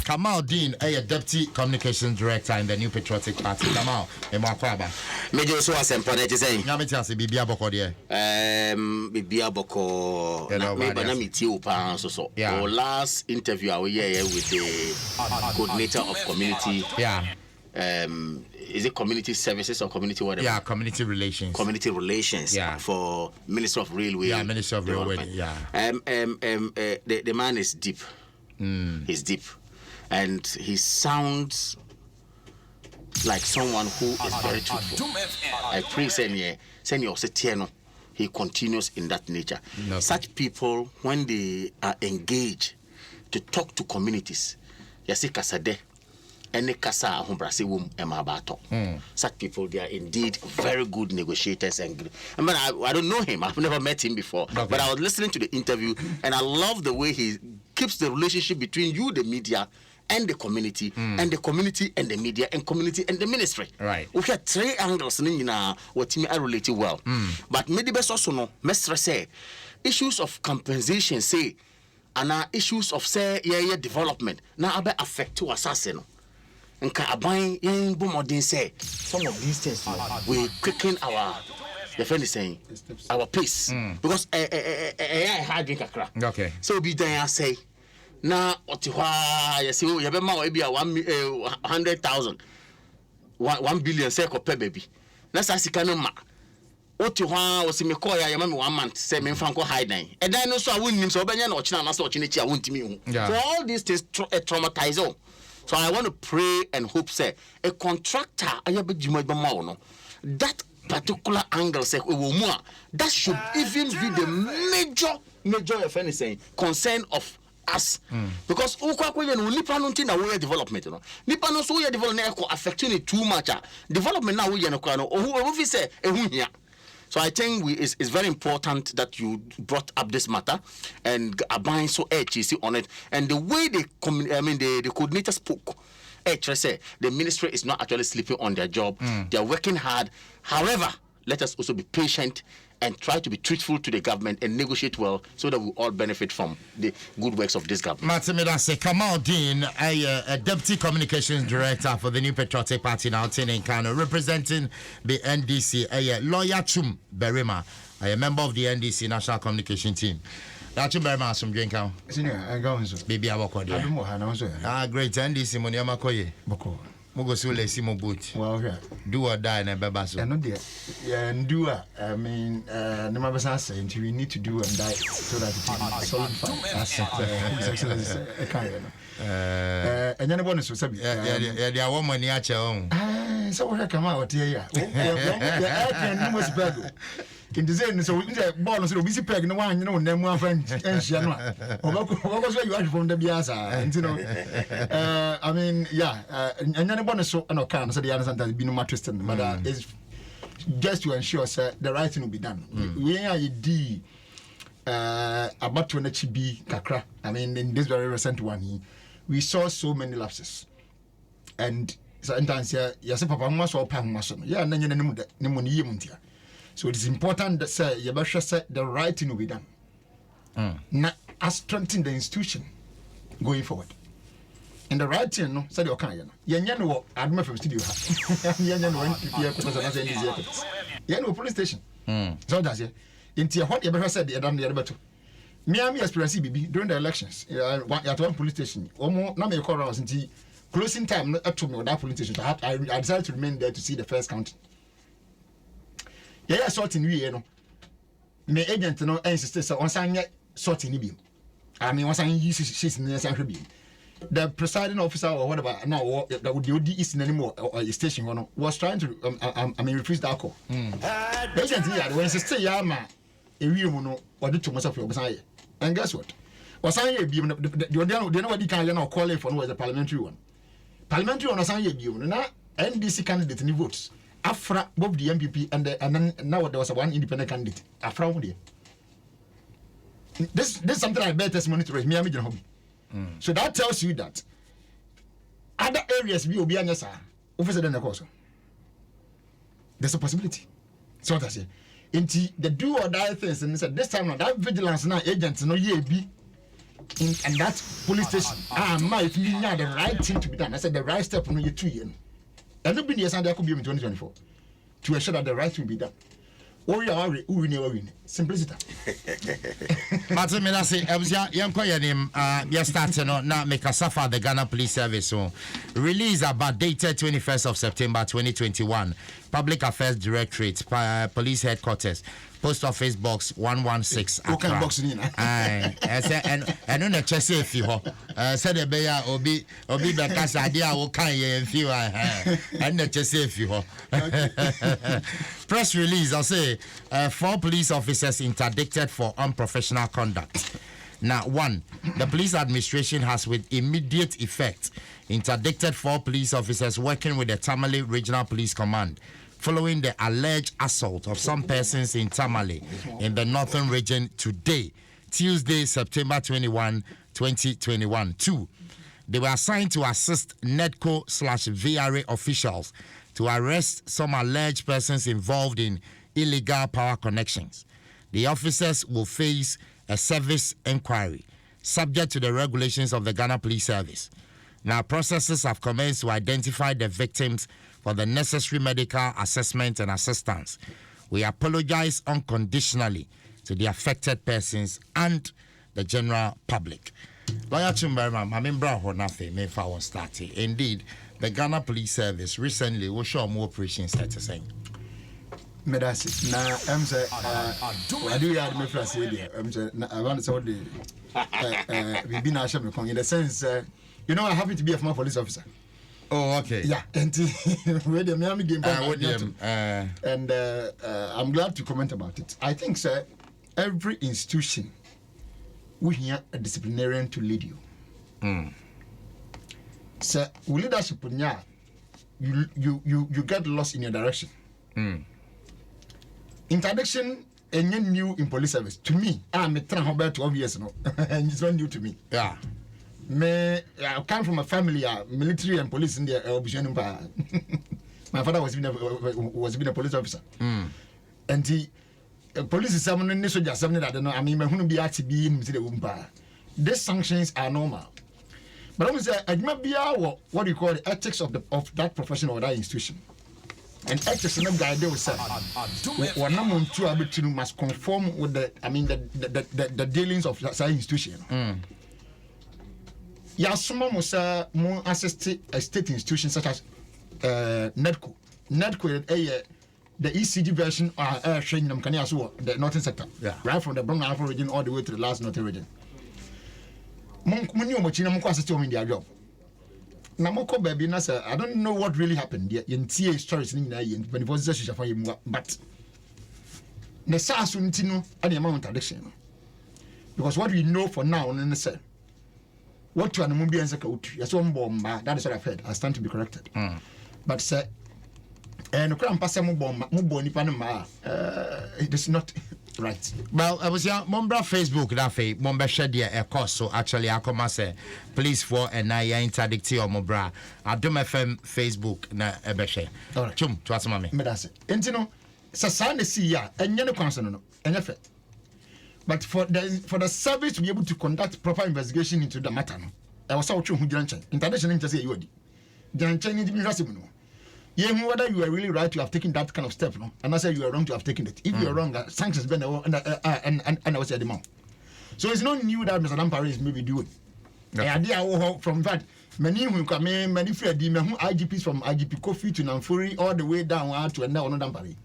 Kamal Dean, a deputy communications director in the New Patriotic Party. Kamal, Emakwaba. Major so as important to say. Yamitiasi Bibia Boko there. Bibia Boko. So. Yeah. Our last interview I was here with the coordinator of community. Yeah. Is it community services or community whatever? Yeah, community relations. Community relations. Yeah. For Minister of Railway. Yeah, Minister of Railway. Yeah. The man is deep. He's deep, and he sounds like someone who is very truthful. I pray, Senior, he continues in that nature. No. Such people, when they are engaged to talk to communities, yasi kasade, any kasa humbrasi wum emabato. Such people, they are indeed very good negotiators and I mean, I don't know him. I've never met him before, okay. But I was listening to the interview, and I love the way he keeps the relationship between you, the media, and the community, and the community and the media, and community and the ministry. Right. We have three angles what me are related well. But maybe best also no, Mestre say issues of compensation say and issues of say development now affect to assassin. And can buy say some of these things we quicken our the friend is saying our pace because I had drink a crack. Okay. So be there say now otiwa you see you be ma we be 100,000 1 billion say ko per baby na sa sika no ma otiwa o se me call ya ma me 1 month say me fan ko hide dan e dan no so a wonnim so obenya na ochina na so ochine chi a wontimi hu. So all these things traumatize all. So I want to pray and hope say a contractor that particular angle say that should even be the major if anything concern of us because nipa no tin na we development no nipa no so we development affecting it too much development now we no who say ehun hia. So I think it's very important that you brought up this matter and Aban so HC on it. And the way the coordinator spoke, say the ministry is not actually sleeping on their job. They are working hard. However, let us also be patient and try to be truthful to the government and negotiate well so that we all benefit from the good works of this government. Matimida say Kamal Dean, a deputy communications director for the New Patriotic Party now in Kano, representing the NDC, a lawyer Chum Berima, a member of the NDC National Communication Team. Chum Berima some drink out. Senior, I go so. Baby Aboko. Great NDC Moniama Koye. Boko. Mogo Sule Simo boot. Well, do or die in a babaso. No dear. Yeah, and do I mean, no matter saying we need to do and die so that it can solidify and then one is so they are woman near your own. So what come out here? In the Zen, so we the ball of busy peg, no one, name one friend, and Shana. What was you are from the Biasa? And I mean, and then one is so no can, so the answer has been no mattress, but is just to ensure, sir, the right thing will be done. We are about to be Kakra. I mean, in this very recent one, we saw so many lapses. And sometimes, yes, Papa must or Pam must, and then you know, so it is important that say Yabasha said the right thing will be done. Now, strengthen the institution going forward. And the right thing, no, said okay, Yan admit from studio. Yan police station. So that's it. Into what Yabasha said the other better. Miami experience BB during the elections. At one police station. Almost now me call us into closing time up to me with that police station. I decided to remain there to see the first counting. Yeah, sorting we no. Me agent no insist say on san sorting ni bi. I mean, once I use she's near san bi. The presiding officer or whatever now that would the is anymore or station one was trying to refuse that call. Agent here when insist ya ma e wi mu no or the to myself your say. And guess what? Was I be the nobody can now call it for no was the parliamentary one. Parliamentary one was I be na NDC candidate ni votes. Afra both the MPP and then now there was one independent candidate. Afra one. This is something I bear testimony to raise me hobby. So that tells you that other areas will be anyasa. Officer than the course. There's a possibility. So what I say. Into the do or die things and said this time that vigilance now agents no ye be and that police station might mean the right thing to be done. I said the right step on you 2 years. And nobody has said there could be in 2024 to ensure that the right will be done. Simplicity. Martin Milasi, yes, starting now make a suffer the Ghana Police Service. So, release about dated 21st of September 2021. Public Affairs Directorate, Police Headquarters, Post Office Box 116. What kind of box in here? And on the chest, if you said the Beya Obi because idea will kind of feel and the chest, if you press release, I'll say 4 police officers interdicted for unprofessional conduct. Now, 1, the police administration has with immediate effect interdicted 4 police officers working with the Tamale Regional Police Command following the alleged assault of some persons in Tamale in the northern region today, Tuesday, September 21, 2021. 2, they were assigned to assist NEDCO/VRA officials to arrest some alleged persons involved in illegal power connections. The officers will face a service inquiry subject to the regulations of the Ghana Police Service. Now, processes have commenced to identify the victims for the necessary medical assessment and assistance. We apologize unconditionally to the affected persons and the general public. Lawyer Chumberman, I mean, Brown, nothing, if I was starting. Indeed, the Ghana Police Service recently will show more operations saying. Medasi. Now, I'm saying, I do have my friends here. I'm saying, I want to say, we've been in the sense, you know, I happen to be a former police officer. Oh, okay. Yeah, and with the Miami game, and I'm glad to comment about it. I think, sir, every institution we hear a disciplinarian to lead you. Sir, with leadership, you get lost in your direction. Interdiction and new in police service. To me, I'm a 12 years now, and it's not new to me. Yeah. I come from a family, military and police in the my father was being a police officer. And the police is something that I don't know. I mean, who be actually being these sanctions are normal. But I would say, it might be what do you call the ethics of that profession or that institution. And ethics in the guide they will say, one must conform with the dealings of that institution. Some must more assist a state institution such as NEDCO. NEDCO, the ECG version are training them the northern sector, right from the Brown Alpha region all the way to the last northern region. In their job. Namoko baby, I don't know what really happened. In TA stories in but it was just but the Sasunitino and the amount of addiction. Because what we know for now, and say, what to an movie and yes, one bomb, that is what I've heard. I stand to be corrected. But, sir, and the crown pass it is not right. Well, I was young, Mombra Facebook, Rafe, Momba Shadia, a course, so actually, I come say, please for and I interdicti or Mombra. Adom FM Facebook, na Ebeshe. All right. Chum, to ask mammy. Medase. And you know, Sasan see ya, and you're concerned, and effect. But for the service to be able to conduct proper investigation into the matter, I was out who Janchen. International interest you would. Janchen is impossible. Whether you are really right to have taken that kind of step, no? And I say you are wrong to have taken it. If you are wrong, sanctions been and I was at the mouth. So it's not new that Mr. Lampare is maybe doing. The idea from that many who come many IGPs from IGP Kofi to Namfuri all the way down to another Lampare.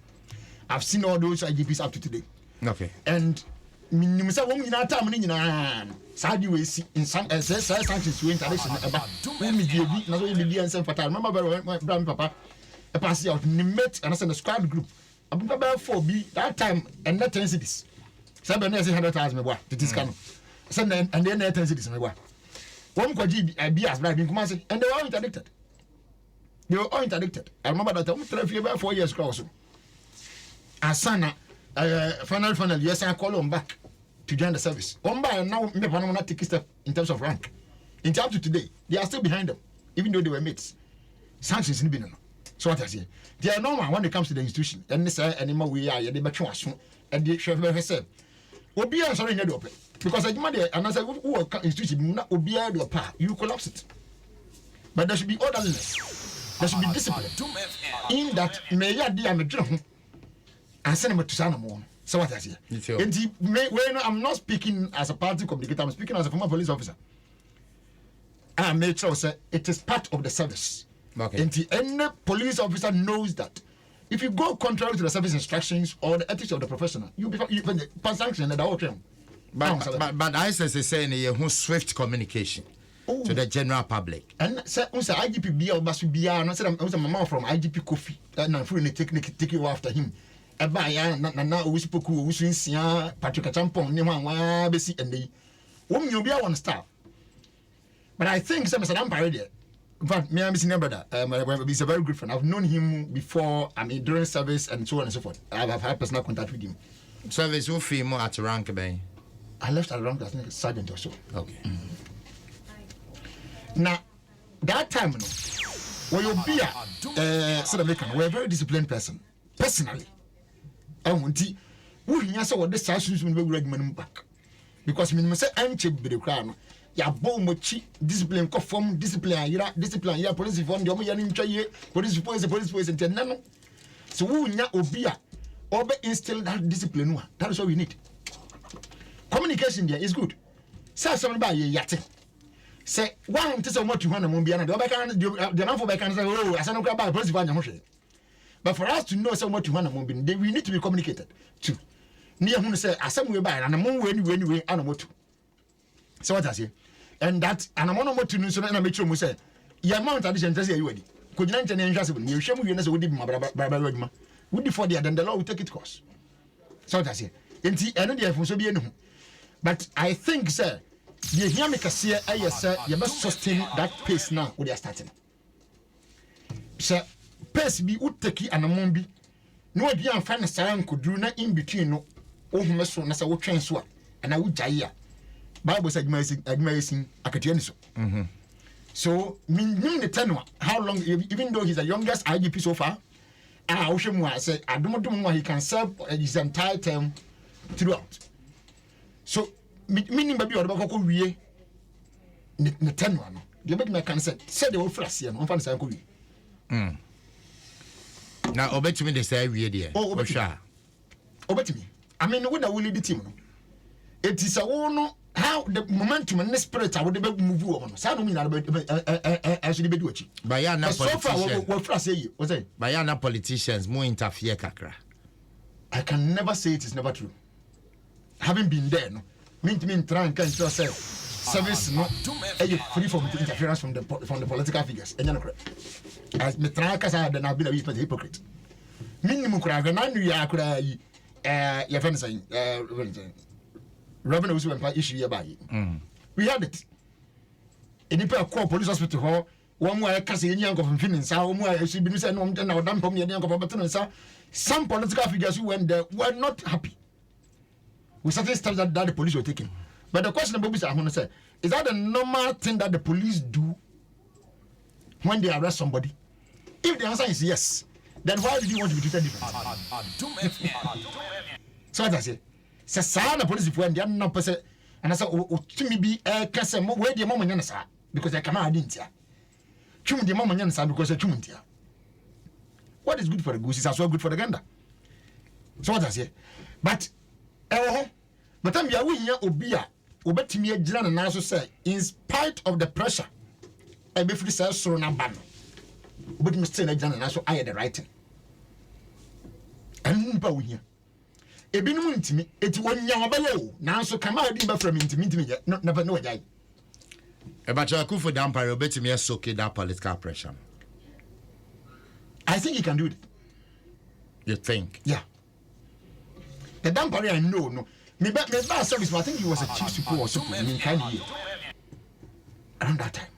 I've seen all those IGPs up to today. Okay. And Minimum woman in our time in Saudi way in some sanctions to internation about immediately, not only and some fatal. Remember, my grandpapa, a pass out, met and as a squad group. About 4B that time and net 10 cities. Somebody has 100,000 me to this kind of. Send and then 10 cities me one could be as black in command, and they were all interdicted. They were all interdicted. I remember that I was about 4 years ago. Asana, final, yes, I call them back to join the service. One by now, me not take a step in terms of rank. In terms of today, they are still behind them, even though they were mates. Sanctions in Benin. So what I say, they are normal when it comes to the institution. And this anymore we are, they bet you and they should have said. Obia sorry no do because I demand and I say who institution na obia do pa you collapse it. But there should be orderliness. There should be discipline. In that may ya dia me drum and send him to sana mo. So what I say? I'm not speaking as a party communicator, I'm speaking as a former police officer. I made sure say it is part of the service. Okay. And any police officer knows that if you go contrary to the service instructions or the ethics of the professional, you pass sanction and the whole thing. But ISIS is saying a swift communication to the general public. And say, IGP Bia or Basu Bia, and I said, I was a mama from IGP Kofi, and I'm free to take you after him. Ebaya na usipoku usinsia Patrick Champon ni wa besi ende wom you be one staff. But I think some Mr. Empire there. In fact, me and my brother, he's a very good friend. I've known him before, during service and so on and so forth. I've had personal contact with him. Service who feel more at rank bay. I left at rank as a sergeant or so. Okay. Now that time when you be South American, we're a very disciplined person. Personally. I want to who say what this sessions will be ready back. Because me say anche be the crown. Ya bon mochi discipline conform discipline ya police form the omo ya ntwa ye police force ntenano. So who nya obia obe instill that discipline one. That is what we need. Communication there is good. Say something about ye yate. Say one tell what you want mo bia na the obeka the man for beka say oh asano kwa ba police force nya ho hwe. But for us to know what you want to be, we need to be communicated too. Near who say, as some way by and I'm way, and so what I say, and that, and I'm on to know so and I make sure we say, your amount addition to say you ready. Could you enter and just you show me you would be would before the then the law will take it course. So what I say, and the end of the so be but I think, sir, you hear me say, yes, sir, you must sustain that pace now with your starting. Sir, pace be uteki anamon bi no adi amfa ne saran koduru na in between no ohume so na sa wo twen so a na wo gyae a bible said admaisin akatua ni so so min the tenure how long even though he's the youngest IGP so far wo hwemu a say adomodom he can serve his entire term throughout so minim ba bi o de bakọ wie ne tenure no de be me can say the wo frase no mfa ne saran ko wie now, obetimi the say we there. Oh, obetimi. I mean, when I will lead the team, no. It is a one how the momentum and the spirit I would move on. So I don't mean actually be doing. But yeah, so far, what first say you? What's it? But yeah, politicians more interfere kakra. I can never say it is never true. Having been there, no. Mean try and can't say service no. Free from interference from the political figures. And you know, as me try because I then I've been a bit hypocrite. Minimum cry when I knew you could your friend saying revenue was when issue here by we had it. In the call police hospital hall, one more casting young of Finland, some more she been saying no now done from the young of Baton. Some political figures who went there were not happy with certain steps that the police were taking. But the question about I want to say is that the normal thing that the police do when they arrest somebody? If the answer is yes, then why do you want to be treated differently? So as I say the police when they are not person and I say to me be kase mo where the mama nyana sa because I cannot identify. Chum the mama nyana sa because chum ntia. What is good for the goose is as well good for the gander. So what I say, but I'm ya we nya obia obetimi agira na so say in spite of the pressure I be free say so na ban obetimi stay na agira na so I the right thing and mpa we here ebinum ntimi eti wonya obayo na so kama adi ba from ntimi no never no jai e ba cha kufu dampare obetimi asoke that political pressure. I think he can do it. You think? Yeah. The dampare I know no me ba service but I think he was a chief super or something in kind of year around that time.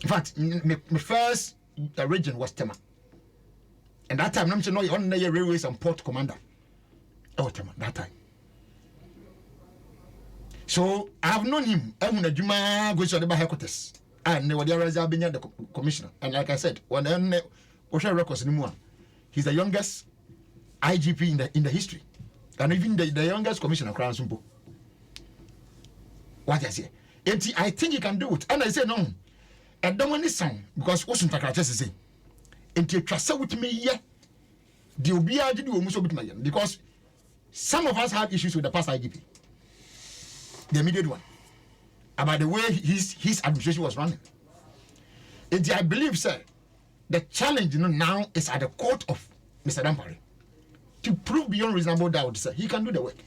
In fact my first region was Tema. And that time I'm saying no you on the railways and port commander. Oh, that time. So I have known him. I'm going to go to the headquarters. And they were the commissioner. And like I said, when Osha records anymore, he's the youngest IGP in the history. and even the youngest commissioner Crown Sumpo. What I say? I think you can do it. And I say no. I don't want this song because what's Takra just say. And you trust with me, yeah. The Obia did almost with my because some of us have issues with the past IGP. The immediate one. About the way his administration was running. And I believe, sir, the challenge now is at the court of Mr. Dampare. To prove beyond reasonable doubt, sir, he can do the work.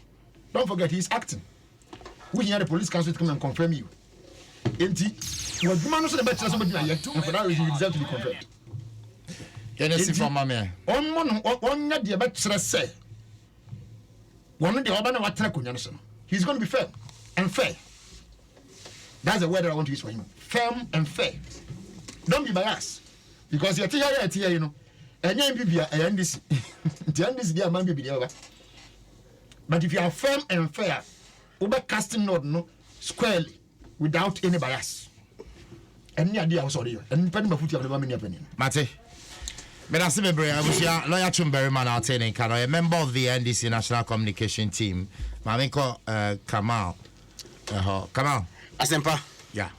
Don't forget, he's acting. We hear the police council to come and confirm you. And what you man the better somebody yet, and for that reason, you deserve to be confirmed. Can you see from my man? On the better say, one of the urban water conjunction. He's going to be firm and fair. That's the word that I want to use for him. Firm and fair. Don't be biased. Because you're here, you know. And you're this. This dear man be the But if you are firm and fair, over casting not squarely without any bias. Any idea was sorry. And penny my foot of the woman opinion. Mate. But I see me bring Lawyer Chumberry man out in Canada, a member of the NDC National Communication Team. Mamiko Kamal. Kamal. Asempa. Yeah.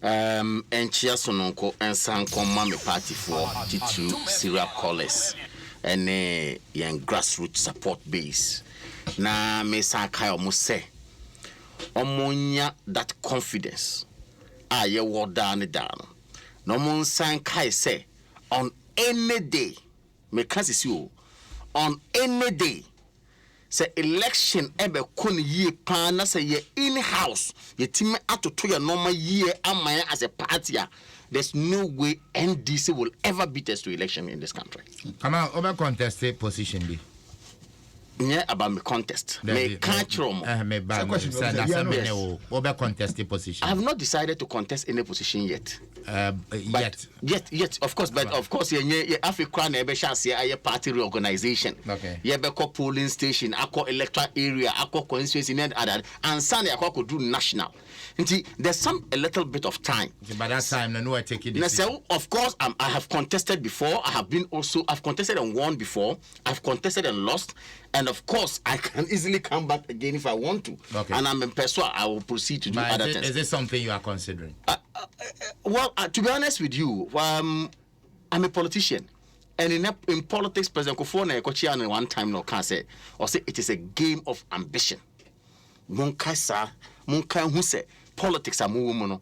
And Chia Sononko and Sanko Mami Party for Titu Syria College and a young grassroots support base. Na Mesa Kayo Muse Omonya that confidence. Aye, word down. No mon san Kai say on any day, me can't you on any day. Say election ebe kun ye pan say ye in house ye team out to your normal year amaya as a party. There's no way NDC will ever beat us to election in this country. Come on, over contested position be. Yeah, about me contest. Me catch room. Over contested position. I have not decided to contest any position yet. Yet, of course, but of course, yeah, Africa never shall see a party reorganization. Okay. Yeah, beko polling station, ako electoral area, ako constituency, and Sunday ako could do national. There's a little bit of time. By that time, I know I take it. Of course, I have contested before. I've contested and won before. I've contested and lost. And of course, I can easily come back again if I want to. Okay. And I'm in Pessoa, I will proceed to do other things. Is this something you are considering? To be honest with you, I'm a politician. And in politics, President Kofone Kochian one time no can say, or say it is a game of ambition. Munkai Huse, politics are moving.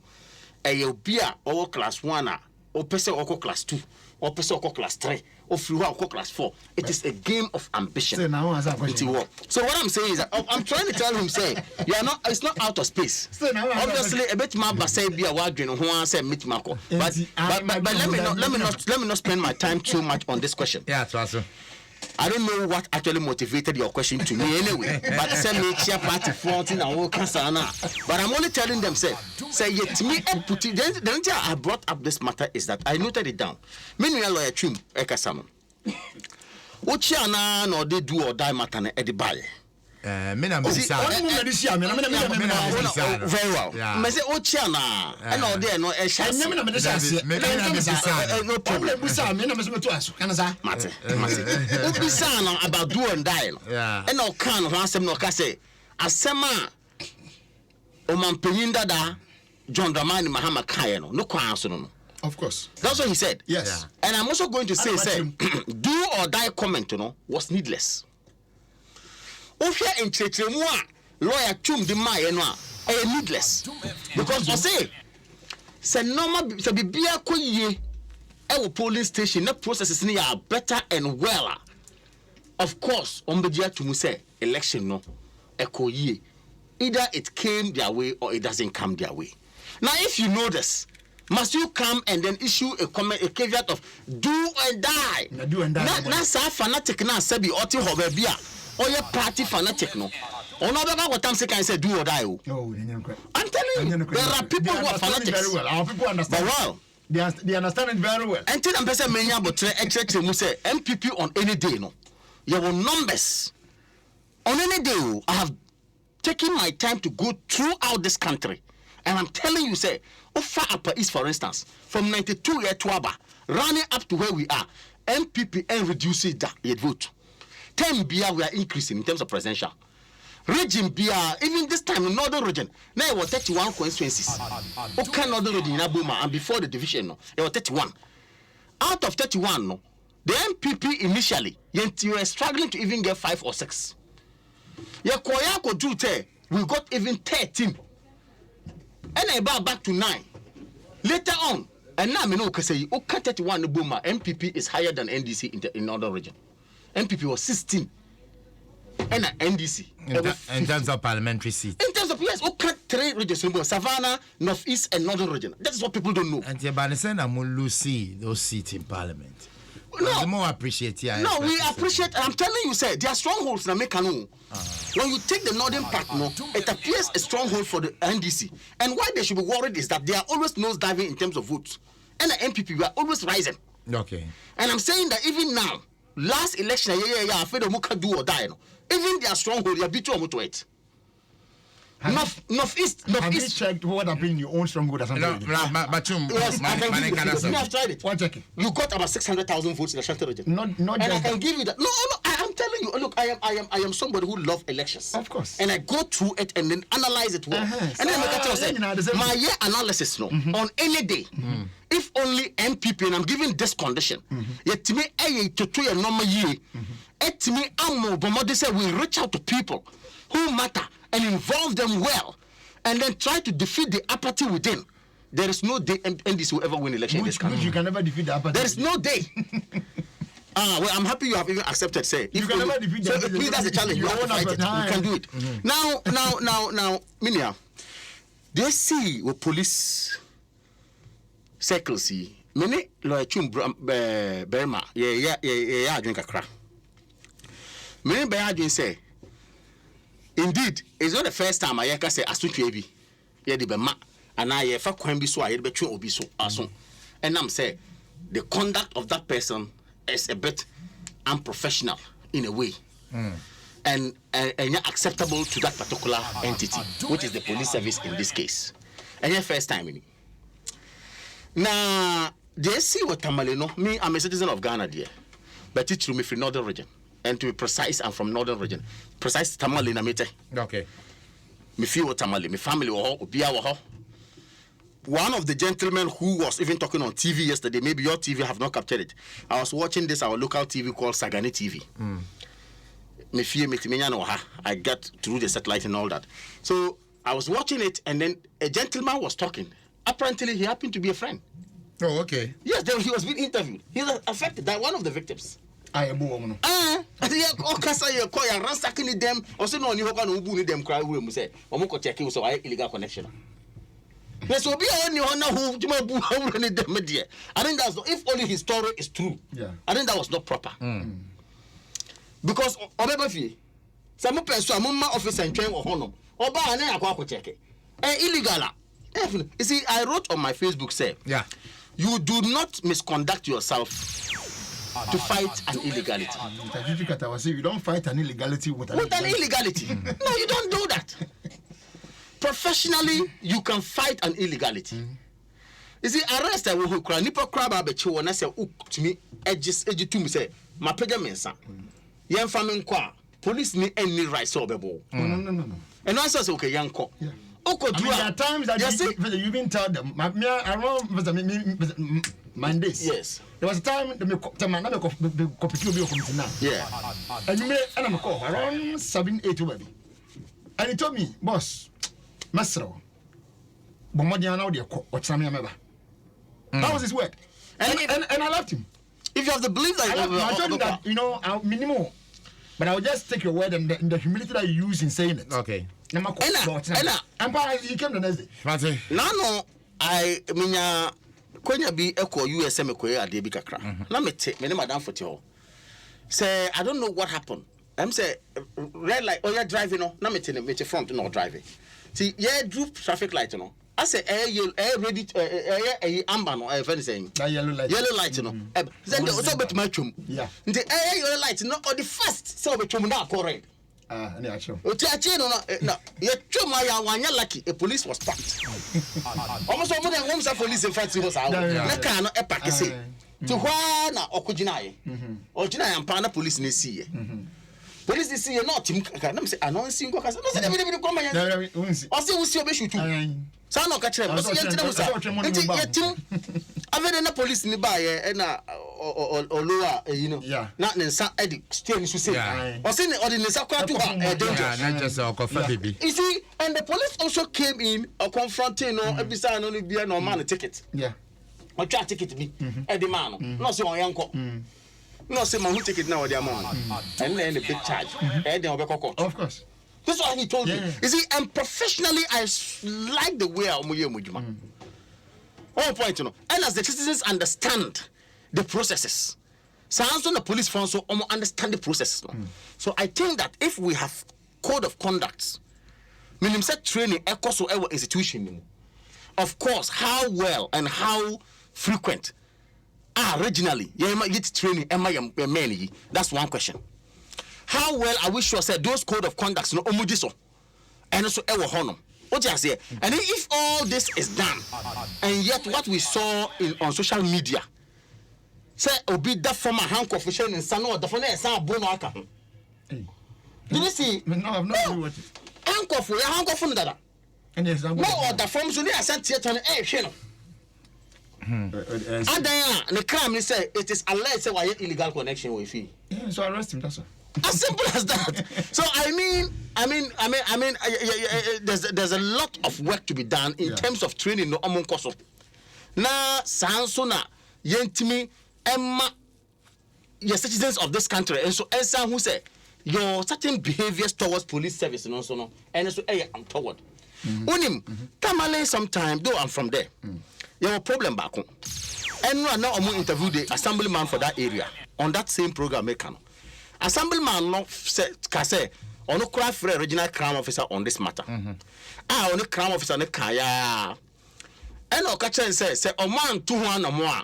A beer or class 1 or person or class 2 or person or class 3 or flew or class 4. It is a game of ambition. So what I'm saying is that I'm trying to tell him, say, it's not out of space. Obviously, a bit more say be a wardrobe who wants to meet Marco. But let me not spend my time too much on this question. Yeah, Dwaso. I don't know what actually motivated your question to me anyway. But send me chair party 14 and all cancer. But I'm only telling them, say yet me and put it. The reason I brought up this matter is that I noted it down. Meanwhile, Lawyer Chum Ekasam. Ochiana no they do or die matter na edibaye. Very well. Me say Ochiana and all there no no problem. Mate. About do and die. And no can one sem no ka say asema o man penyinda da John Dramani Mahama Kaya no kwan so no. Of course. That's what he said. Yes. And I'm also going to say do or die comment, was needless. Ofia in Chetremua, Lawyer Chum de Maya needless. Because I say normal so be ye our polling station, the processes are better and well. Of course, on the year to say election no echo ye. Either it came their way or it doesn't come their way. Now if you know this, must you come and then issue a comment, a caveat of do and die? Do and die. Not fanatic na sabi oti hobebia or your party fanatic no. Or not about what I'm saying, I said do or die. No, I'm telling you, there are people who are fanatics. Very well. Our people understand. But well, they understand it very well. Until I'm person many but MPP on any day no. Your numbers on any day. I have taken my time to go throughout this country. And I'm telling you, say, Far Upper East, for instance, from 92 year to Aba, running up to where we are, MPP and reduces that yet vote. term bia we are increasing in terms of presidential. Region bia, even this time in northern region, now it was 31 constituencies. Okay, northern region in Abuma, and before the division, no, it was 31. Out of 31, no, the MPP initially, you were struggling to even get 5 or 6. We got even 13. And about back to 9. Later on, and now I know say okay 31 Buma, MPP is higher than NDC in northern region. MPP was 16. And NDC. In terms of parliamentary seats. In terms of, yes, okay, 3 regions, Savannah, Northeast, and Northern region. That is what people don't know. And Banisen see those seats in parliament. No, more appreciate it. No, we appreciate. I'm telling you, sir, there are strongholds in America. When you take the northern part, no, it appears a stronghold for the NDC. And why they should be worried is that they are always nose diving in terms of votes. And the MPP, we are always rising. Okay. And I'm saying that even now, last election, I feel the Muka do or die. No. Even their stronghold, they are beat to it. Northeast. Have you checked what happened in your own stronghold or something? Yes, I have tried it. One second. You got about 600,000 votes in the Shelter region. Not and just I can give you that. No, I am telling you. Look, I am somebody who loves elections. Of course. And I go through it and then analyze it well. And then I say, my year analysis, no, on any day, if only MPP, and I'm giving this condition, yet to me, to a normal year, to me, we reach out to people who matter and involve them well, and then try to defeat the apathy within. There is no day NDC will ever win election in this country. You can never defeat the apathy. There is no day. Well, I'm happy you have even accepted. Say, you can never defeat the apathy. Please, that's a challenge. You have to fight it. You can do it. Now, Minia, they see what police circles see. Many lawyer chum Burma, yeah, drink a crack. Many Bayadin say. Indeed, it's not the first time I say Asutu Ebi. Yeah, the Bema, and I have a so I bet you obi so aso. And I'm saying the conduct of that person is a bit unprofessional in a way. And not acceptable to that particular entity, which is the police service in this case. And your first time in it. Now, they see what Tamalino, me, I'm a citizen of Ghana, dear. But it's me from northern region. And to be precise, I'm from northern region. Precise Tamale na mete. Okay. Me feel Tamale, my family were one of the gentlemen who was even talking on TV yesterday, maybe your TV have not captured it. I was watching this, our local TV called Sagani TV. Me feel me I got through the satellite and all that. So I was watching it, and then a gentleman was talking. Apparently, he happened to be a friend. Oh, okay. Yes, he was being interviewed. He was affected by one of the victims. I am woman. Ransacking them, or say no, you can them cry. We say, Omoko check you so I illegal connection. Yes, will be only one who them media. I think that's if only his story is true. Yeah, I think that was not proper. Because Obebafi, some person, officer and train or honor, or by an aqua check it. Illegal. You see, I wrote on my Facebook, say, yeah, you do not misconduct yourself to fight an illegality. You don't fight an illegality with an illegality. No, you don't do that. Professionally, you can fight an illegality. You see, arrest I will cry. Nipo crab abechi when I say to me, edges to me say, my pega Yan famine qua. Police need any rights over ball. No. And I says okay, young cock. There are times that you even tell them, around Mondays. Yes. There was a time the yeah. And you made an call around 7-8 baby. And he told me, boss, Master, Bomodiana, or Samia. That was his word. And I left him. If you have the belief that I told him that, our minimum. But I will just take your word and the humility that you use in saying it. Okay. And he came the next day. No, I mean, Konya be echo USM Koya de Bicacra. Let me take my madam for you. Say, I don't know what happened. I'm say red light, oh, you're driving, no, not me front, no driving. See, yeah, drew traffic light, no. I say, air ready, amber, no, I saying. Yellow light, no. Then the also bet my chum. Yeah. The air yellow light, no, or the first, so we chum now, correct. Actually. No, you're chum, I lucky, a police was stopped. Almost all the homes are police in front of us. I cannot a packet say. To Juana or Kujinai. Or Jina and Pana police in the sea. police see you not team kaka na me say announcing go kasa no say everybody come here o say we see obeshutu sa no ka kire o say yentire musa yetim avene na police ni ba ye na olowa you know na nsa edi stay ni so say o say o di nsa kwa to danger na just okofa baby you see and the police also came in confronting no ebisa no bia no man ticket o twa ticket bi e di man no say on yanko no say man who ticket now the amount and then the big charge and then obekoko of course that's what he told me you see and professionally I like the way omoye mujuma one point you know and as the citizens understand the processes sounds on the police force so understand the processes so I think that if we have code of conduct minimum set training echo our institution of course how well and how frequent originally get training that's one question. How well are we sure said those code of conducts no omudiso and also ewo honor what you say and if all this is done and yet what we saw on social media say obi that former handcuff official in sano the phone is san bono aka did you see no I've not seen what handcuff no dada and yes no the form so they are sent here to no Adaya, the crime they say it is alleged say why illegal connection with fee. Yeah, so arrest him. That's all. As simple as that. So I mean, there's a lot of work to be done in terms of training no among koso. Na sansona yentimi emma your citizens of this country and so Elsa who say your certain behaviors towards police service and also no and so I'm toward. Unim tamale sometime though I'm from there. You have a problem back home. And now I'm interview the assemblyman for that area on that same program. Assemblyman no say on no cry for a regional crime officer on this matter. On the crime officer ne kaya. And no catch and say on man 200 or more.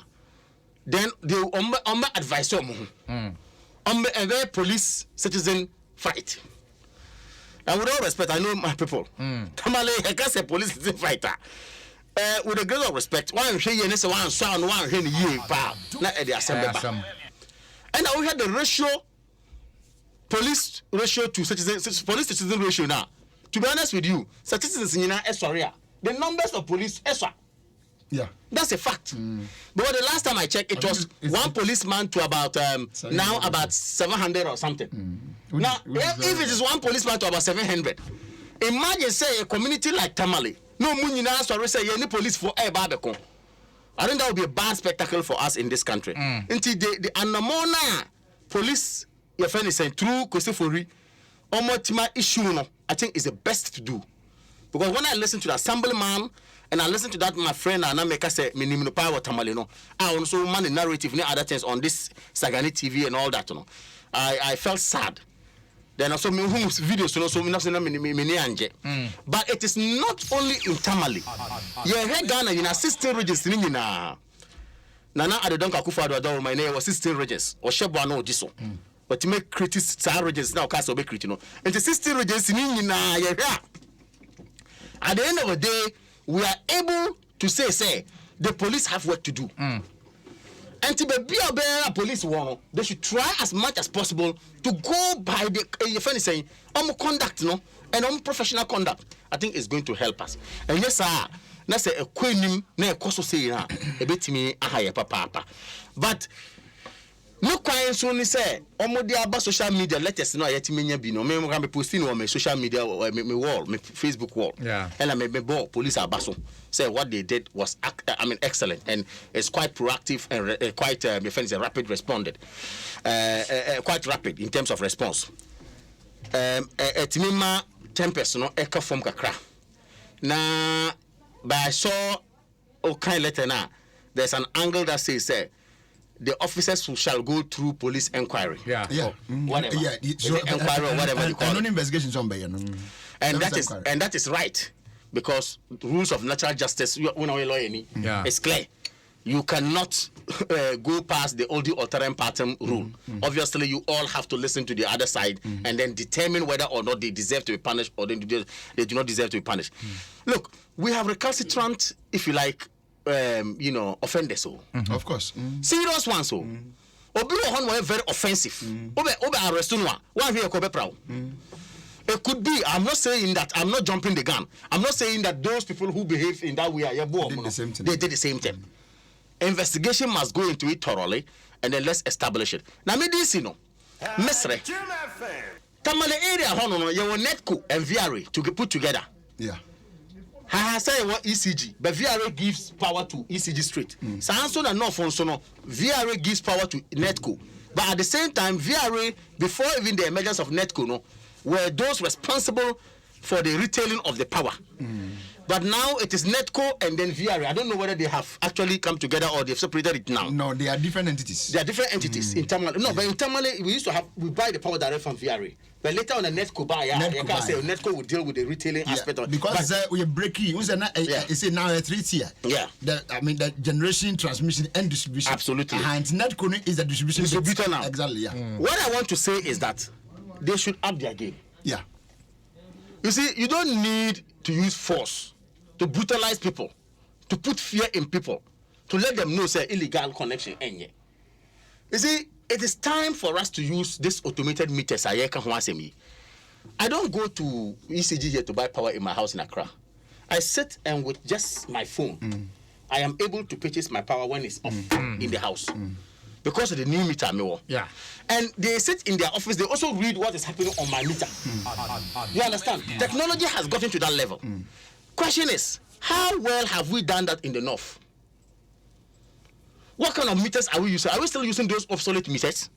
Then they on advise on a very police citizen fight. And with all respect, I know my people. Tamale, I can say police citizen fighter. With a great respect, one say you say one sound one here ye pa na e dey assembly. And now we had the ratio police ratio to police citizen ratio now. To be honest with you, citizens in Eswaria, the numbers of police Eswa. Yeah. That's a fact. But the last time I checked, it was one policeman to about now about 700 or something. Now, if it is one policeman to about 700, imagine say a community like Tamale. No money now, sorry, say any police for a barbecue. I think that would be a bad spectacle for us in this country. Until the Anamona police, your friend is saying, through Kosefori, Omotima issue, I think is the best to do. Because when I listen to the assemblyman and I listen to that, my friend, and I make us say, Minimum power Tamalino, I also man the narrative, and other things on this Sagani TV and all that, you know. I felt sad. Then also me videos so but it is not only in Tamale. Yeah, here Ghana in assistant regis ni na Nana Adom Kakufo-Addo my name was assistant regis or Shebwa no diso. But to make critics regis now cast obe critics no. And the assistant regis ni na yeah. At the end of the day, we are able to say the police have work to do. And to be a police one, they should try as much as possible to go by the friend is saying conduct and professional conduct. I think it's going to help us. And yes, sir, na say a queen na koso say na a bit me a papa. But no kwai so ni say omo dey about social media let us know yet me bi no me can be posting on my social media or my wall, my Facebook wall. Yeah. And I me police abaso say what they did was excellent and it's quite proactive and quite my friends a rapid responded. Quite rapid in terms of response. Etimima tempest no eka form kakra. Na but I saw okay letter now. There's an angle that says the officers shall go through police inquiry. Yeah. Whatever. Yeah. So, inquiry or whatever you call it. Investigations on And that is right because the rules of natural justice is clear. You cannot go past the oldie alteram partem rule. Obviously, you all have to listen to the other side and then determine whether or not they deserve to be punished or they do not deserve to be punished. Look, we have recalcitrant, if you like, offenders. Of course. Serious ones. obi won were very offensive obe arrest no one here ko be proud. It could be. I'm not saying that. I'm not jumping the gun. I'm not saying that those people who behave in that way they did the same thing. Investigation must go into it thoroughly, and then let's establish it. Now, me this, Mesre. Tamale area, hono, you will netco and VRA to put together. Yeah. I say what ECG, but VRA gives power to ECG Street. Sanso and North Fonsono, VRA gives power to netco, but at the same time, VRA before even the emergence of netco, no. Were those responsible for the retailing of the power. But now it is Netco and then VRA. I don't know whether they have actually come together or they've separated it now. No, they are different entities. They are different entities in Tamale. No, but in Tamale, we buy the power direct from VRA. But later on the Netco buy, you can say Netco will deal with the retailing aspect of it. Because we are breaking, it's now a 3 tier. Yeah. The generation, transmission, and distribution. Absolutely. And Netco is the distributor now. Exactly, yeah. What I want to say is that they should up their game. Yeah. You see, you don't need to use force to brutalize people, to put fear in people, to let them know say illegal connection. You see, it is time for us to use this automated meters. I don't go to ECG here to buy power in my house in Accra. I sit and with just my phone, I am able to purchase my power when it's off in the house. Because of the new meter, yeah, and they sit in their office. They also read what is happening on my meter. You understand? Technology has gotten to that level. Question is, how well have we done that in the north? What kind of meters are we using? Are we still using those obsolete meters?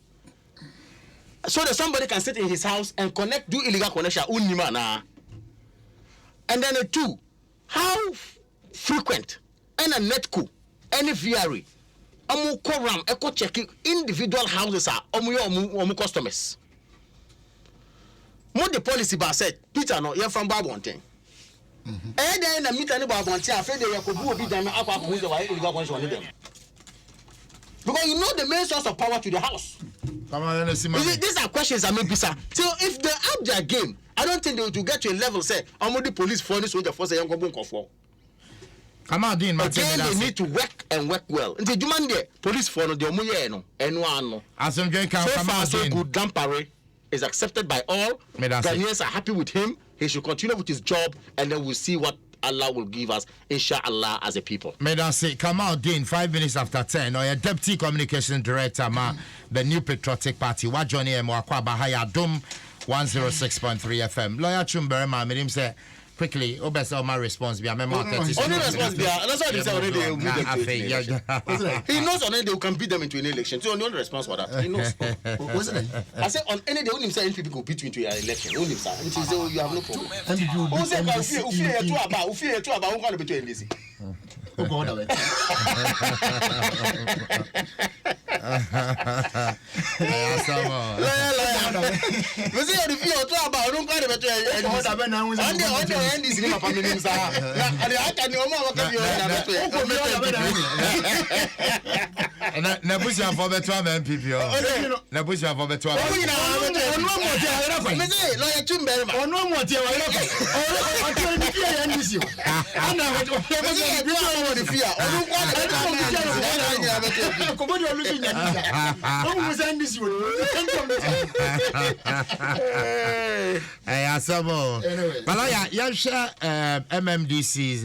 So that somebody can sit in his house and connect, do illegal connection. And then two, how frequent and a netco, any VRA. Amu koram echo checking individual houses are omu customers. What the policy bar said, Peter no you're from Babonte. And then the meter about Babonte, I feel they could be them because you know the main source of power to the house. These are questions I make bizarre. So if they up their game, I don't think they will get to a level say I'm the police for this with the force young go for. Again, they need to work and work well. And the demand there, police for the omuye no, no. So far, so good. Dampare is accepted by all. Ghanaians are happy with him. He should continue with his job, and then we'll see what Allah will give us, inshallah, as a people. Kamal Dean, 5 minutes after 10, or your Deputy Communications Director, the New Patriotic Party, what Johnny Mwakwa Bahaya Adom 106.3 FM. Lawyer Chumberema, made him say, quickly, my response be a member. Only response be that's why they say already they will beat them to an election. He knows on any day we can beat them into an election. So only response for that. He knows. I said on any day only say NPP go beat you into an election. Only say it is you have no problem. NPP will beat you about who can beat you in this. Oh God, you see the fear to about don't go better NDC ma family nsa I can no more na push for better MPP na push for better me say lawyer Chumberema ono mo tie wa NDC the fear. MMDC's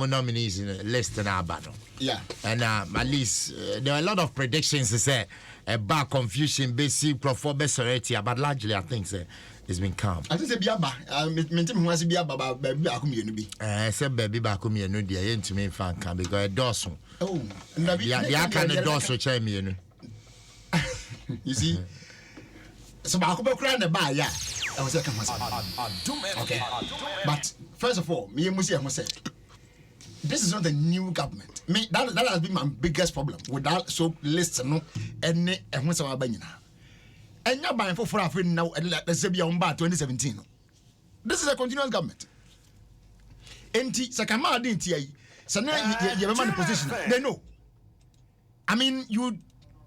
nominees list in our battle. Yeah. And at least there are a lot of predictions to say about confusion, basic performance already, but largely I think it's been calm. I think Biaba. Maintain who has Biaba, baby, I come here to be. Said baby back home here, no dear, to me, fan can because a dorsal. Oh, yeah, can a dorsal chain me. You see, so I could cry in the bar, yeah. I was like, okay. But first of all, me and Musi said, this is not a new government. Me that has been my biggest problem with that so list no any and when some banyina. And you're buying for Africa now, let's say, 2017. This is a continuous government. And Sakama didn't hear you. So now you have a position. They know. I mean, you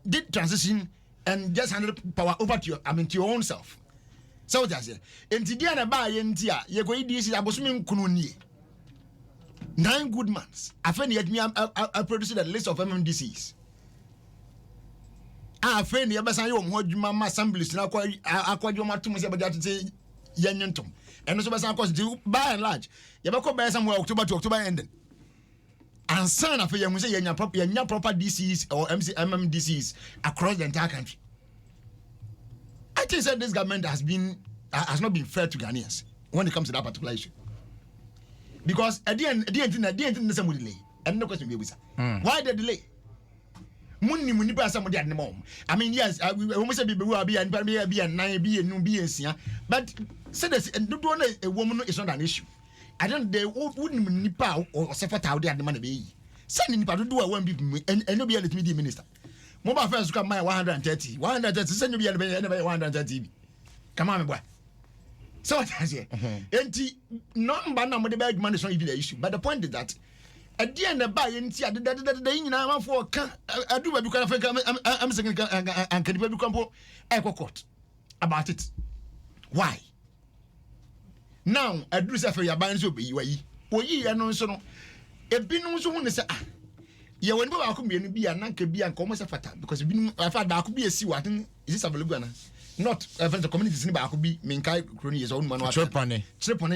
did transition and just handed power over to your own self. So that's it. And Tidiana by India, you're going to see Abosumi Kununi. 9 good months. I find yet me I produced a list of MMDCs. friend yɛbɛsan yɛ ɔmo adwuma ma assemblies na akɔdwo ɔmo atom sɛ bɛgya tete yɛnyentom ɛno so bɛsan akɔ by and large yɛbɛkɔ bɛyɛ somewhere October to October ending and son after yɛhu sɛ yɛnya proper DCs or MMDCs across the entire country. I think that this government has not been fair to Ghanaians when it comes to that particular issue. Because at the end, there's some delay. And no question, why the delay? Muni pass somebody at the moment. I mean, yes, we almost be and be and 9 and no be and but say this and don't want a woman is not an issue. I don't they wouldn't nipa or suffer out there at the money be. Sending nipa to do a one people and no be a media minister. Mobile first come my 130 send you be 130. Come on, boy. So what I say, not by the bag money is not even the issue. But the point is that at the end of buy and see the for I do because I'm saying and can you become echo court about it. Why? Now I do say for your bands will be you and so a bin so one say yeah when I could be an uncle be and come as a fata because I thought I could be a sea what is this available not even the community in Bakubi, Minkai, Crony is own man. Trip on it,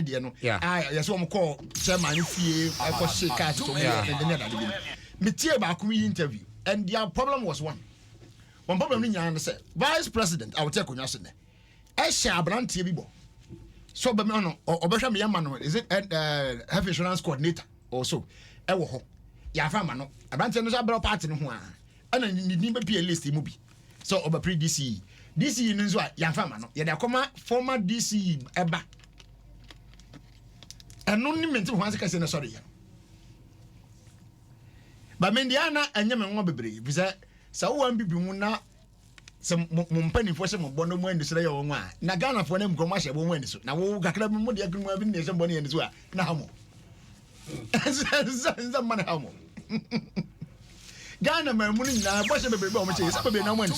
dear. No, yeah. I saw him call Chairman Fee, I was shake cast to me and the nether. Metia Bakubi interview, and their problem was one. One problem in Yan said, Vice President, I will take on yesterday. I shall brand TV. So, Bamano or Basham Yamano, is it health insurance coordinator also? Ewo, Yafamano, a brand and a party in one, and then you need to be a list movie. So, over pre DC. DC means what? Young farmer, no? Yeah, former DC Eba. And only mental once I can sorry. But Mendiana and Yaman will be brave. Because so one be now some penny for some bono when the Slayer on one. Nagana for them commercial women. Now, Gakla Moody, I can have been somebody in this way. Now, some money, how more. Ghana man money na boss be be o say say be na money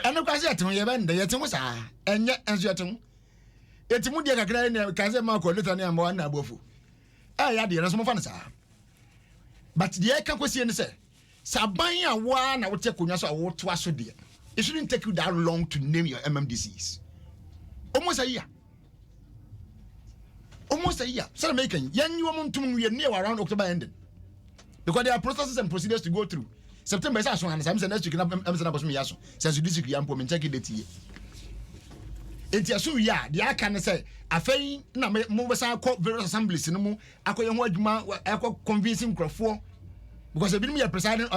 eno kwase atum ye bende ye temu sa enye enso atum etimu de kakra ne kaze ma ko leta ne amwa na abofu ya de so mo fa ne sa but the eka kwese ne say saban a wa na wote konwa so wo to aso de it shouldn't take you that long to name your MMDCs almost a year so making yan you want to near around October ending. Because there are processes and procedures to go through. September is as one and some next week. I'm saying me yaso. Since you disagree, I'm going to check it. It's so yeah. The I can say I feel na mo be say various assemblies no mo akoye ho adwuma akọ convincing crowd because ebi me presiding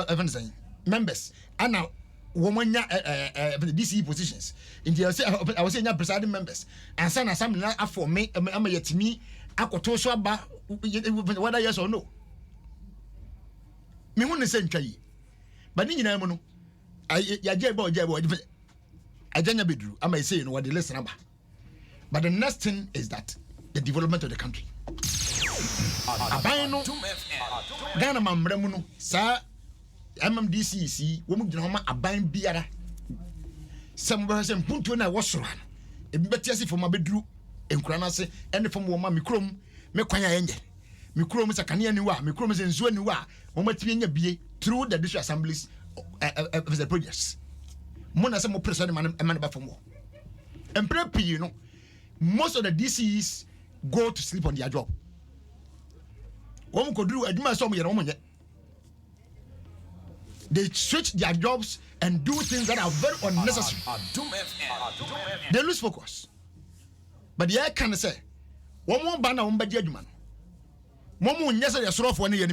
members and now woman DC positions. In the I was saying presiding members and some assembly na for me am yetimi akoto so aba whether yes or no. Me won say ntwa but ni nyina mu no ya jebo ajanya bedru am say no what the listen about. But the next thing is that the development of the country aban no Ghana mamra mu no sa MMDCC wo mu gina ma aban biara some person punto na wo soro no e bi betiase fo ma bedru enkura na se ene fo mo ma mikrom me kwanya yenje mikrom sakane ani wa mikrom se nzuo ani wa mo matimi nya bie through the district assemblies of the projects mo na se mo president man ba fo mo emprepi you know most of the DCs go to sleep on their job. They switch their jobs and do things that are very unnecessary. They lose focus. But the air can say, one more banner on by judgment. One more necessary sort of one year.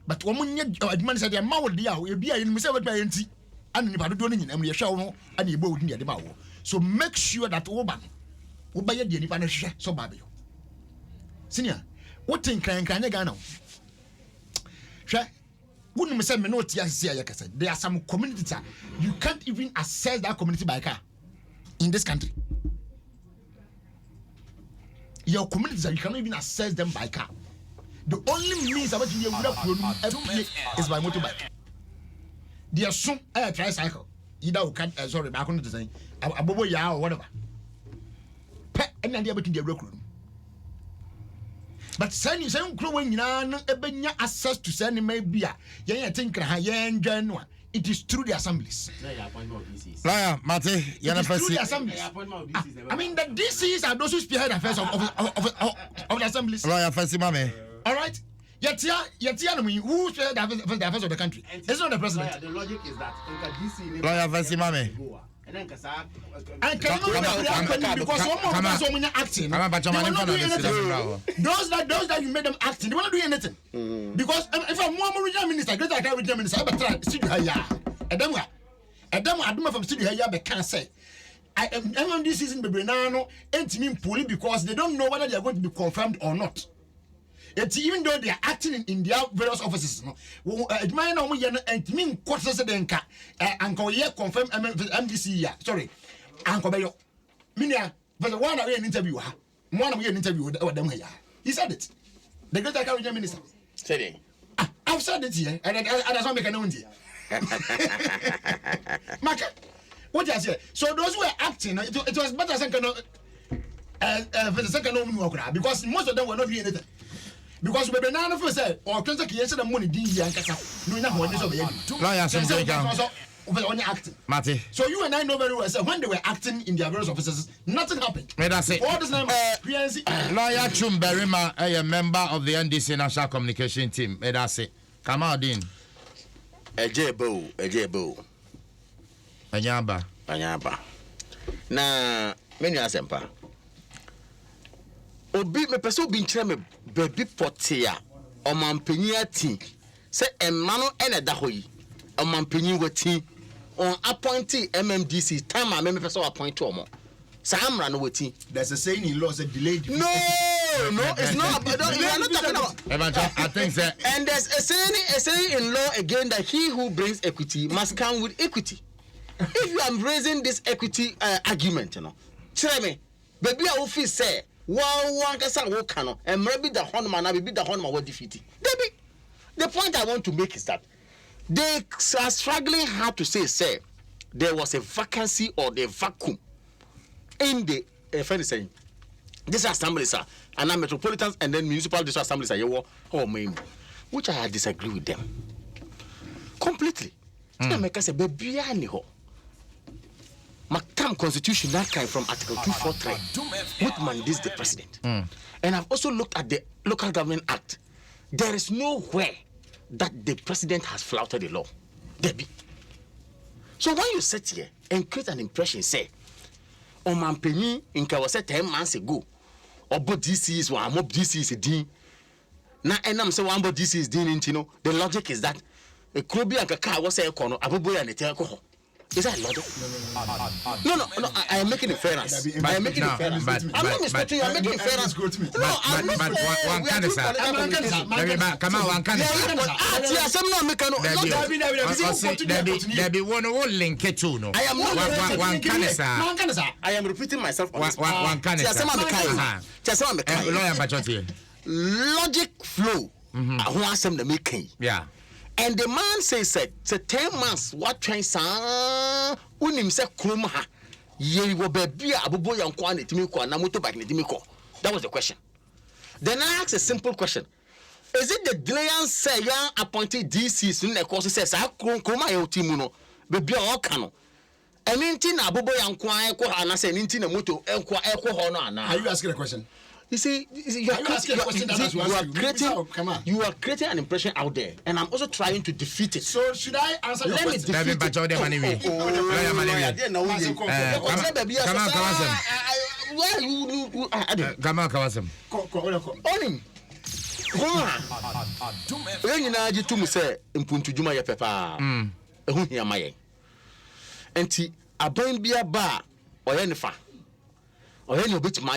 But one more judgment said, "Your mouth, dear, will be a miserable by NT, and if I don't know, and we show and you both near the mouth. So make sure that Oban. Ubaya di nipa na hwehwe so babio senior what think kan Ghana hwe wonu me say me no tia sia yakasa there are some communities you can't even access that community by car in this country. Your communities you cannot even access them by car. The only means about you would have is by motorbike. There soon a tricycle either you can sorry back on the design abobo ya or whatever. And then they are between the rock room. But send you some crowing access to send me beer. Yeah, think I enjoy it is through the assemblies. Lawyer, Mate, It is through the assemblies. I mean, the DCs are those who spearhead affairs of the assemblies. Lawyer, Fancy Mame. All right? Yet, who spearhead the affairs of the country? It's not the president. The logic is that Lawyer, Fancy Mame. And can you know because one more person acting, those that you made them acting, they were not doing anything. Because if I'm one regional minister, greater Accra regional minister, I better try studio here. Adam, I do from studio here, but can't say. I am this season, Bebrenano, and mean fully because they don't know whether they are going to be confirmed or not. Even though they are acting in their various offices, it might not be mean quarters of the Enka, Uncle Ye confirmed MDC. Sorry, Uncle Bayo. Minia, but the one I an interview, one of an interview with them here. He said it. The great Accra minister. Said it. I've said it here, and I don't make a known here. Maka, what I say? So those who were acting, it was better for the second one because most of them were not doing anything. Because we none of us said, or can't take the money, no, not what is over here. Acting. Mate. So you and I know very well, when they were acting in their various offices, nothing happened. May I say, all this name, Lawyer Chum Berima, a member of the NDC National Communication Team. May I say, come out in. Ejebo. Anyaba. Na, many asempa. Obi me pese obi nkyere me baby potia omampanyia ti se emma no ene da hoyi omampanyia wati on appointee MMDC time a me pese appoint omo sa amra no wati. There's a saying in law said delayed. No, it's not. We are not talking about. I think so. And there's a saying in law again that he who brings equity must come with equity. If you are raising this equity argument, tell me, baby, I will feel say. One person will cano and maybe the Honma na be the Honma will defeat it. The point I want to make is that they are struggling hard to say there was a vacancy or the vacuum in the friend is saying this assembly sir and then metropolitans and then municipal district assemblies are which I disagree with them completely. Make us a baby Mactam Constitution that came from Article 243, which mandates the president. And I've also looked at the Local Government Act. There is nowhere that the president has flouted the law. Debbie. So when you sit here and create an impression, say, Omampeni in Kawase 10 months ago, or both DCs or mob DCs a dean. Now, and I'm saying one both DCs dean, the logic is that a Krobi and Kaka was a corner, Abuboy and a telco. Is that logic? No. I am making a fairness. I am making a fairness. I'm not misquoting you. I'm making a fairness. No, I'm not. But one can is that. Come on, one can is that. There be one link it to no. I am not. One can is that. I am repeating myself. One can is that. Logic flow. Who asked them to make? Yeah. And the man says, 10 months, what train, sir? Unim se krumha. Ye will be abubo yan kwane timiko na moto bike timiko. That was the question. Then I asked a simple question. Is it the Delayan say young appointed DCs in the course says kruma yo timuno be all cano. And intin abubo yan kwane ko anase intin na moto enkwa eko ho no ana. Are you asking a question? You see, you are creating an impression out there, and I'm also trying to defeat it. So should I answer your question? Let me defeat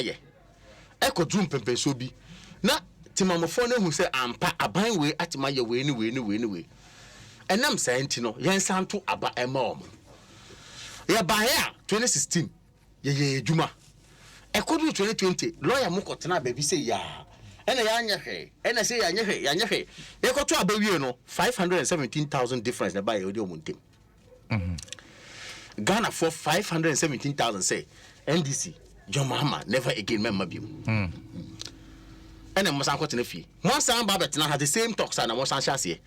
it. Eko drum Mpensenpensenmu bi na timamofo na hu se ampa aban we atima ye we ni enam sayenti no yen santo aba ema omo ye ba ya 2016 ye adwuma eko du 2020 lawyer mu kotena ba bi se ya ena ya anyehwe ena se ya anyehwe ye koto aba wie no 517,000 difference na ba ye odi omuntem Ghana for 517,000 say NDC John Mahama never again member biom. And then Mosan Cotton fee. One sound Babet now had the same talks and Mosan Chassis.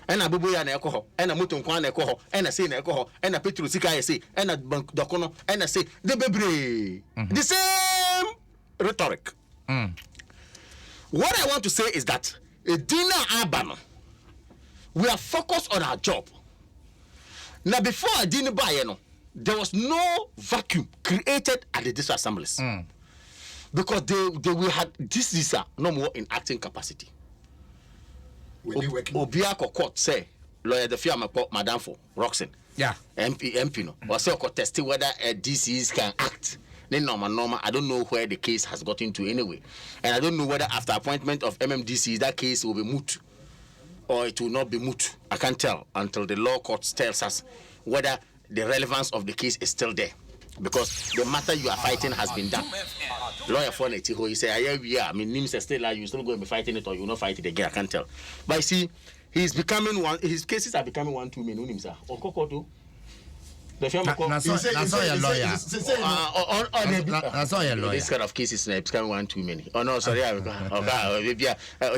ɛna boboya na ɛkɔ hɔ ɛna moto nkwa na ɛkɔ hɔ ɛna sei na ɛkɔ hɔ ɛna petro sika yɛ sei ɛna dɔkono ɛna sei de bebree the same rhetoric. What I want to say is that a dinner abano, we are focused on our job. Now before a dinner buy, there was no vacuum created at the district assemblies because we had this is no more in acting capacity. Obiako court say lawyer the firm Madam for Roxen. Yeah. MP no. Or say contest whether DCs can act. Normal. I don't know where the case has gotten to anyway. And I don't know whether after appointment of MMDC that case will be moot or it will not be moot. I can't tell until the law court tells us whether the relevance of the case is still there. Because the matter you are fighting has been done. Lawyer for Netiho, he said, I mean, names are still like you still going to be fighting it or you will not fight it again. I can't tell. But you see, he's becoming one, his cases are becoming 1 2 men. That's all your lawyer. That's all your lawyer. This kind of cases is becoming 1 too many. Oh no, sorry.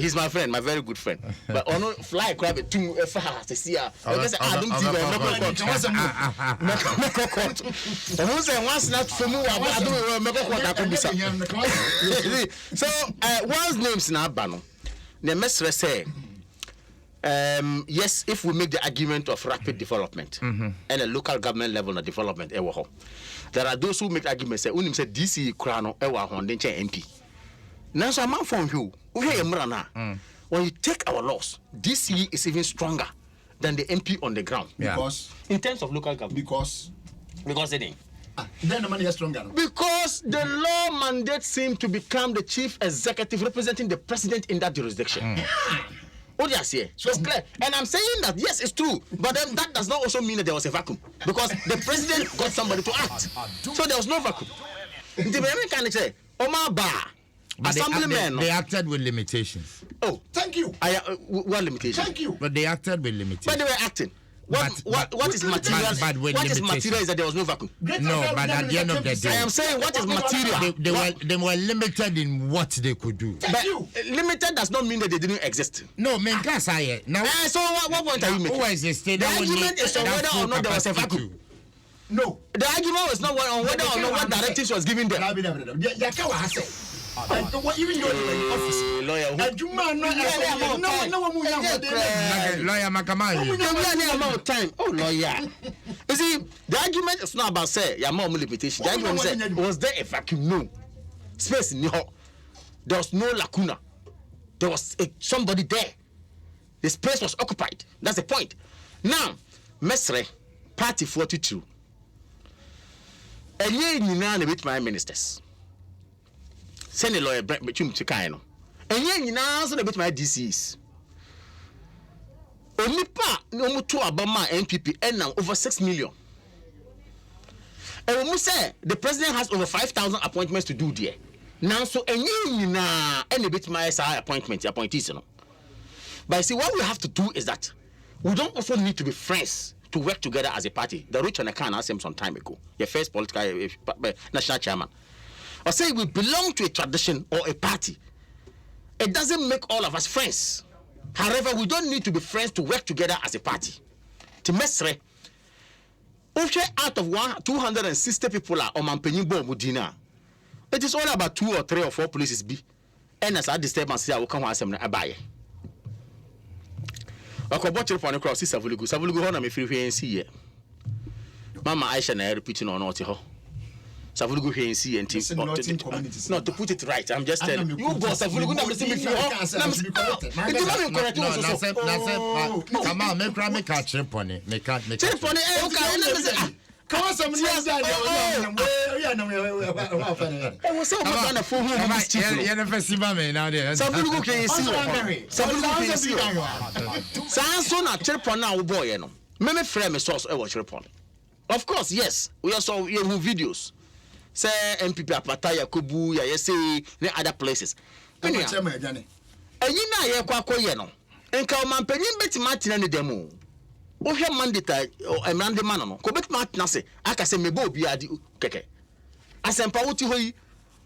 He's my friend, my very good friend. But oh no, fly crab too fast. See, I don't So, one's name's na Bano. The mestre say. Yes, if we make the argument of rapid development and a local government level of development, there are those who make arguments say, "Unim say DC Krano ewa hondenche MP." Now, so a man from you, when you take our laws, DC is even stronger than the MP on the ground. Because in terms of local government, because it ain't. Then the money is stronger. Because the law mandates him to become the chief executive representing the president in that jurisdiction. Oh yes, yeah. So it's clear. And I'm saying that yes, it's true. But then that does not also mean that there was a vacuum. Because the president got somebody to act. So there was no vacuum. The American say, Omar Ba, assemblyman. They acted with limitations. Oh, thank you. What limitations? Thank you. But they acted with limitations. But they were acting. What is material? What is material is that there was no vacuum. No, but at the end of the day, I am saying what is material. They were limited in what they could do. But limited does not mean that they didn't exist. No, man, can't say now. So what point are you making? Who is the state? The argument is on whether or not there was a vacuum. No, the argument was not on whether or not what directives was given there. Even though you were in office, lawyer, lawyer Makamai. Time. Oh, lawyer. You see, the argument is not about say your mom limitation. The argument is was there a vacuum? No. Space in your. There was no lacuna. There was somebody there. The space was occupied. That's the point. Now, Mesre, Party 42. And you with my ministers. Send a lawyer between Chicano. And you now so bit my DCs. Only pa no to Obama NPP and now over 6 million. And when we say the president has over 5,000 appointments to do there. Now so you na any bit my appointment appointees. But see what we have to do is that we don't also need to be friends to work together as a party. The Rich and I can ask him some time ago. Your first political national chairman. Or say we belong to a tradition or a party. It doesn't make all of us friends. However, we don't need to be friends to work together as a party. To mesre, out of 260 people are on Mpensenpensenmu Mudina. It is all about 2 or 3 or 4 places be. And as I disturbance here, I will come and say, "Abaye." I could watch it for the cross. Savulugu, Hona, me free and see it. Mama Aisha, I repeating on what you Savulugu here and see and not to put it right. I'm just telling you. You go Savulugu never see me. Come on, make a trip on it. Make a trip on it. Okay, come on, somebody else. I was so much on a full home. You never see me now. Savulugu can see. Savulugu can see. Sanso na trip on now, boy. You know, me frame a source. I watch trip on. Of course, yes. We also you videos. Say MPP Apata Yakubu ya say ne other places. And you na ye kwakoye no. Enka o mampanyin betima tena ne demo. O hwe mandate o emrande man no. Ko betima tena se aka se mebo obi adi keke. Asempa woti hoyi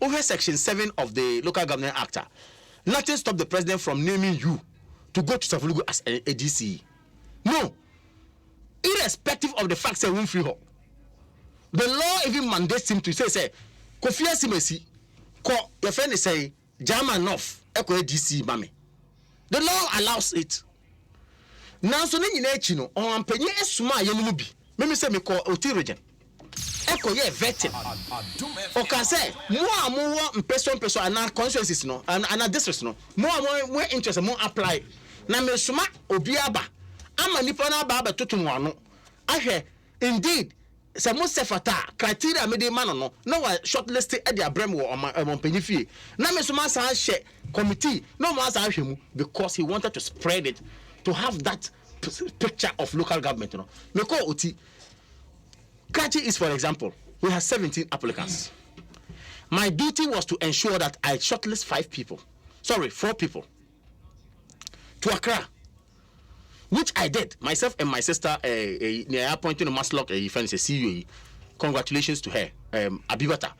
o hwe section 7 of the Local Government Act. Nothing stop the president from naming you to go to Savulugu as a DC. No. Irrespective of the fact say won free her. The law even mandates him to say Kofi Asimesi ko your friend is say German enough eko DC mame. The law allows it. Now so nyina echi no on ampanyi esuma ye no mu bi. Me say me ko oti region. Eko ye vetting. O can say mo Mpensenpensenmu and constituencies no and districts no. More interest more apply. Na me suma obi aba. Ama nipa na aba betoto mu ano. Ahwe indeed se mo sefata criteria me dey man no shortlisted e dey abrem wo ompanyi fie. Na me suma san hye committee no mo san hwe mu because he wanted to spread it to have that picture of local government no. Me call oti Kachi is, for example, we have 17 applicants. My duty was to ensure that I shortlist 4 people to Accra, which I did, myself and my sister, appointing a Maslock, a friend, a CEO. Congratulations to her, Abibata.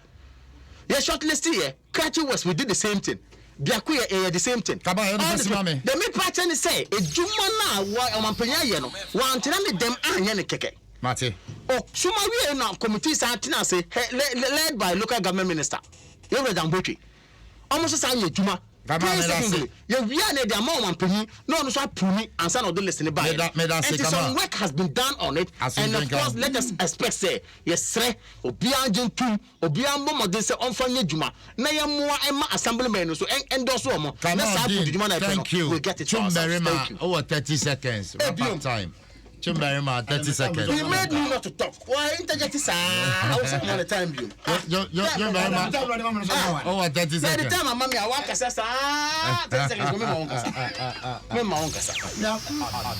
Yeah, shortlisted here, Kachi was, we did the same thing. Biakuya, the same thing. The main pattern is say, a Jumana, why am I paying? One tell me them and keke. Mate. Oh, Sumawi now committees are say led by local government minister. You read Ambotri. Almost as I knew Juma. You we are the amount of penny, no pruni and son of the listening by it. Some work has been done on it, and of course, let us expect say, yes, sir, Obianjin too, Obian Momo de say on Fanya Juma, Naya Mua Emma assemblyman, so endorse Omo. Thank you. We'll get it. Thank you. Over 30 seconds. Wrap up time. Chumberima, 30 seconds. You made me not to talk. Why interject this? I was on the time you. Oh, 30 seconds. By the time my mommy, I walk as 30 seconds. My own casa. Now,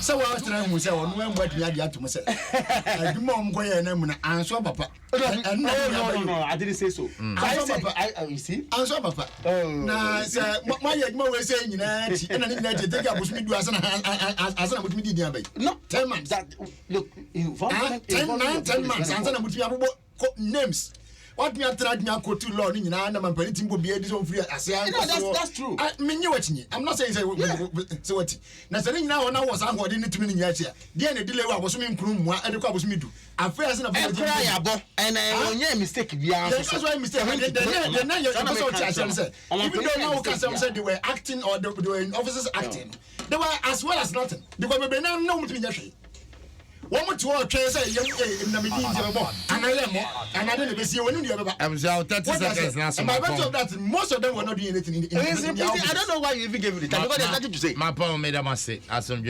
so I was trying to say, when what we had to say, I do mom go and answer Papa. No, I didn't say so. I you see? Answer Papa. Now, my was saying, and I didn't take up with me as I would be the no 10 months. That look, 10 months. I'm going to names. What me after that me go to law ni na na man anything go be this one free as that's true. I mean you watching. I'm not saying say what. Na say ni na ona was an hodi ni tumi ni nya chia. Dey na delay wa boso me nkuru mu a edekwa boso me du. Afia say na for cry abo and onye mistake bia. That's why mistake. Then now you also chance say. Even though now can say they were acting or they were in officers acting. They were as well as nothing because we now no mutumi nya hwe. One more to our train say, in the meeting, and I didn't be see when you have I was out 30 seconds last that most of them were not doing anything. I don't know why you even gave it the time because there's nothing to say. My poem made a mistake. As some